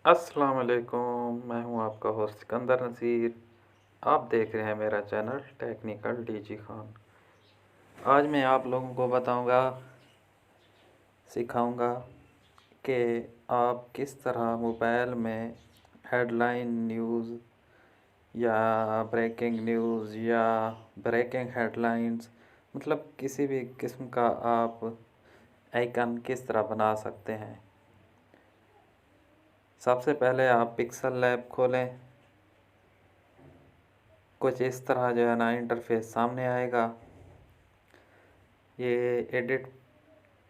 अस्सलाम वालेकुम, मैं हूं आपका होस्ट सिकंदर नज़ीर। आप देख रहे हैं मेरा चैनल टेक्निकल डीजी खान। आज मैं आप लोगों को सिखाऊंगा कि आप किस तरह मोबाइल में हेडलाइन न्यूज़ या ब्रेकिंग न्यूज़ या ब्रेकिंग हेडलाइंस मतलब किसी भी किस्म का आप आइकन किस तरह बना सकते हैं। सबसे पहले आप पिक्सल लैब खोलें। कुछ इस तरह जो है ना इंटरफेस सामने आएगा। ये एडिट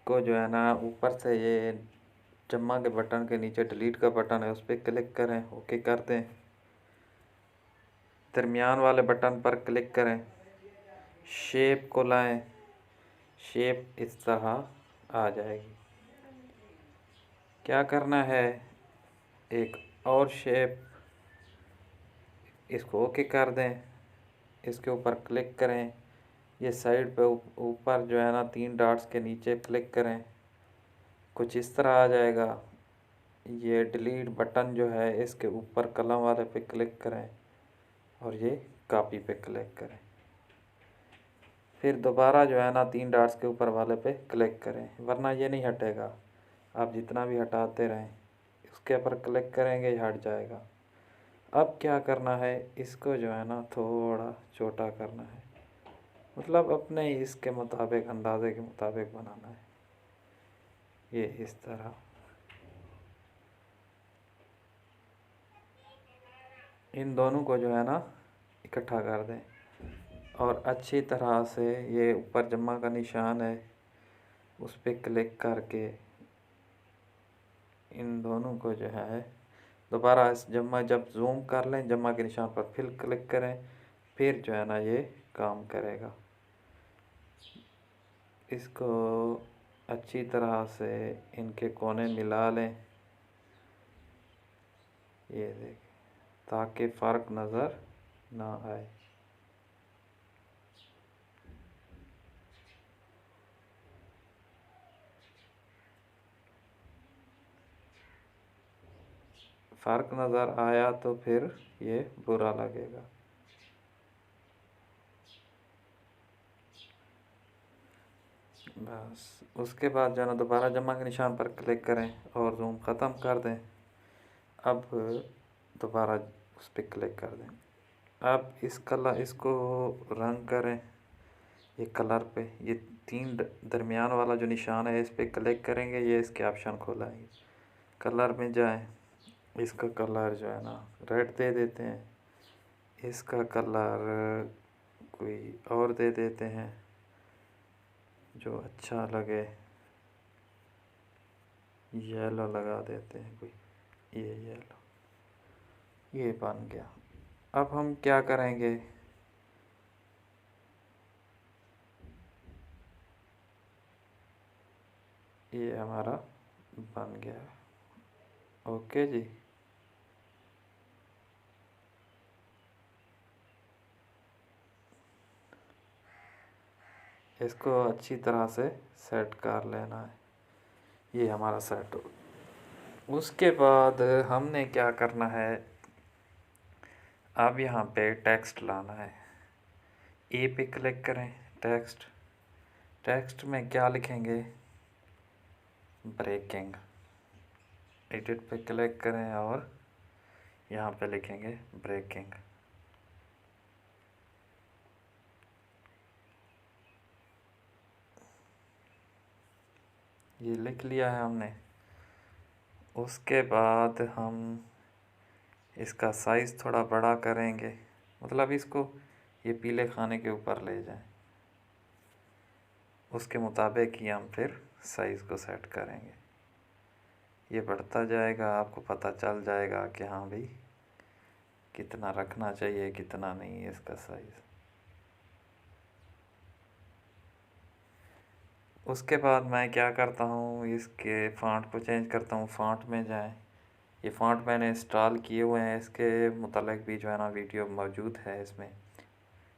को जो है ना ऊपर से ये जम्मा के बटन के नीचे डिलीट का बटन है, उस पर क्लिक करें, ओके कर दें। दरमियान वाले बटन पर क्लिक करें, शेप को लाएं, शेप इस तरह आ जाएगी। क्या करना है, एक और शेप, इसको ओके कर दें, इसके ऊपर क्लिक करें। ये साइड पे ऊपर जो है ना 3 डॉट्स के नीचे क्लिक करें, कुछ इस तरह आ जाएगा। ये डिलीट बटन जो है इसके ऊपर कलम वाले पे क्लिक करें और ये कॉपी पे क्लिक करें। फिर दोबारा जो है ना 3 डॉट्स के ऊपर वाले पे क्लिक करें, वरना ये नहीं हटेगा। आप जितना भी हटाते रहें, उसके ऊपर क्लिक करेंगे ये हट जाएगा। अब क्या करना है, इसको जो है ना थोड़ा छोटा करना है, मतलब अपने इसके मुताबिक, अंदाजे के मुताबिक बनाना है। ये इस तरह इन दोनों को जो है ना इकट्ठा कर दें और अच्छी तरह से ये ऊपर जम्मा का निशान है उस पर क्लिक करके इन दोनों को जो है दोबारा इस जम्मा जब जूम कर लें, जम्मा के निशान पर फिर क्लिक करें, फिर जो है ना ये काम करेगा। इसको अच्छी तरह से इनके कोने मिला लें, ये देखें, ताकि फ़र्क नज़र ना आए। फ़र्क नज़र आया तो फिर ये बुरा लगेगा। बस उसके बाद जो है ना दोबारा जमा के निशान पर क्लिक करें और जूम ख़त्म कर दें। अब दोबारा उस पर क्लिक कर दें। अब इसको रंग करें। ये कलर पे ये 3 दरमियान वाला जो निशान है इस पर क्लिक करेंगे, ये इसके ऑप्शन खोलाएंगे। कलर में जाएं, इसका कलर जो है ना रेड दे देते हैं, इसका कलर कोई और दे देते हैं जो अच्छा लगे, येलो लगा देते हैं कोई, ये येलो, ये बन गया। अब हम क्या करेंगे, ये हमारा बन गया। ओके जी। इसको अच्छी तरह से सेट कर लेना है, ये हमारा सेट हो। उसके बाद हमने क्या करना है, अब यहाँ पे टेक्स्ट लाना है। ए पे क्लिक करें, टेक्स्ट, टेक्स्ट में क्या लिखेंगे, ब्रेकिंग। एडिट पे क्लिक करें और यहाँ पे लिखेंगे ब्रेकिंग। ये लिख लिया है हमने। उसके बाद हम इसका साइज़ थोड़ा बड़ा करेंगे, मतलब इसको ये पीले खाने के ऊपर ले जाएं, उसके मुताबिक ही हम फिर साइज़ को सेट करेंगे। ये बढ़ता जाएगा, आपको पता चल जाएगा कि हाँ भाई कितना रखना चाहिए कितना नहीं है इसका साइज़। उसके बाद मैं क्या करता हूँ, इसके फ़ॉन्ट को चेंज करता हूँ। फ़ॉन्ट में जाएं, ये फ़ॉन्ट मैंने इंस्टॉल किए हुए हैं, इसके मुतालिक भी जो है ना वीडियो मौजूद है इसमें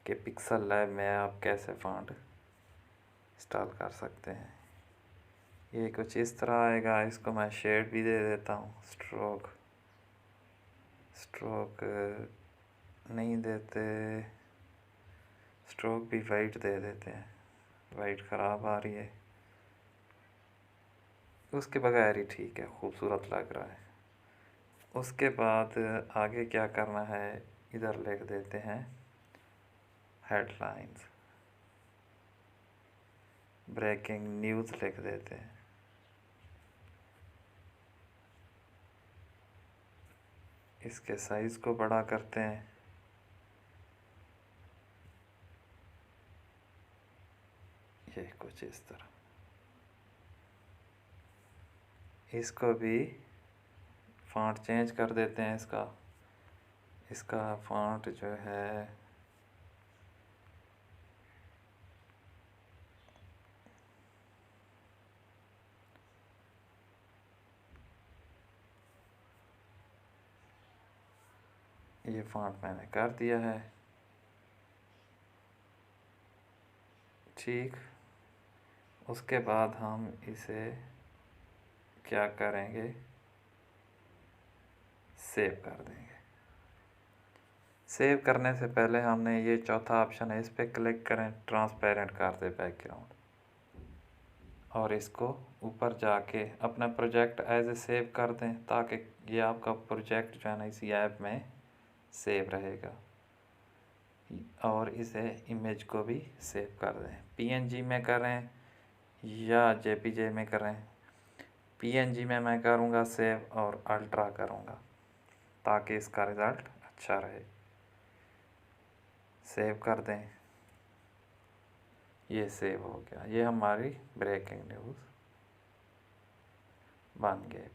कि पिक्सल लैब में आप कैसे फ़ॉन्ट इंस्टॉल कर सकते हैं। ये कुछ इस तरह आएगा, इसको मैं शेड भी दे देता हूँ, स्ट्रोक। स्ट्रोक नहीं देते, स्ट्रोक भी वाइट दे देते हैं, वाइट ख़राब आ रही है, उसके बगैर ही ठीक है, खूबसूरत लग रहा है। उसके बाद आगे क्या करना है, इधर लिख देते हैं हेडलाइंस, ब्रेकिंग न्यूज़ लिख देते हैं। इसके साइज़ को बड़ा करते हैं, ये कुछ इस तरह। इसको भी फ़ॉन्ट चेंज कर देते हैं, इसका फ़ॉन्ट जो है ये फ़ॉन्ट मैंने कर दिया है, ठीक। उसके बाद हम इसे क्या करेंगे, सेव कर देंगे। सेव करने से पहले हमने ये चौथा ऑप्शन है, इस पर क्लिक करें, ट्रांसपेरेंट कर दे बैकग्राउंड, और इसको ऊपर जाके अपना प्रोजेक्ट एज ए सेव कर दें, ताकि ये आपका प्रोजेक्ट जो है ना इसी ऐप में सेव रहेगा। और इसे इमेज को भी सेव कर दें, पीएनजी में करें या जेपीजे में करें। पीएनजी में मैं करूँगा सेव और अल्ट्रा करूँगा, ताकि इसका रिज़ल्ट अच्छा रहे। सेव कर दें, ये सेव हो गया, ये हमारी ब्रेकिंग न्यूज़ बन गए।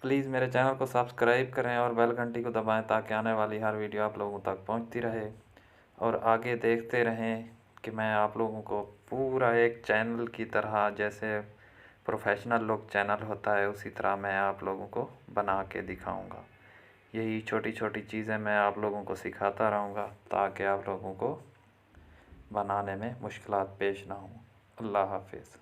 प्लीज़ मेरे चैनल को सब्सक्राइब करें और बेल घंटी को दबाएं, ताकि आने वाली हर वीडियो आप लोगों तक पहुंचती रहे। और आगे देखते रहें कि मैं आप लोगों को पूरा एक चैनल की तरह, जैसे प्रोफेशनल लोग चैनल होता है उसी तरह मैं आप लोगों को बना के दिखाऊंगा। यही छोटी छोटी चीज़ें मैं आप लोगों को सिखाता रहूँगा, ताकि आप लोगों को बनाने में मुश्किलात पेश ना हों। अल्लाह हाफिज़।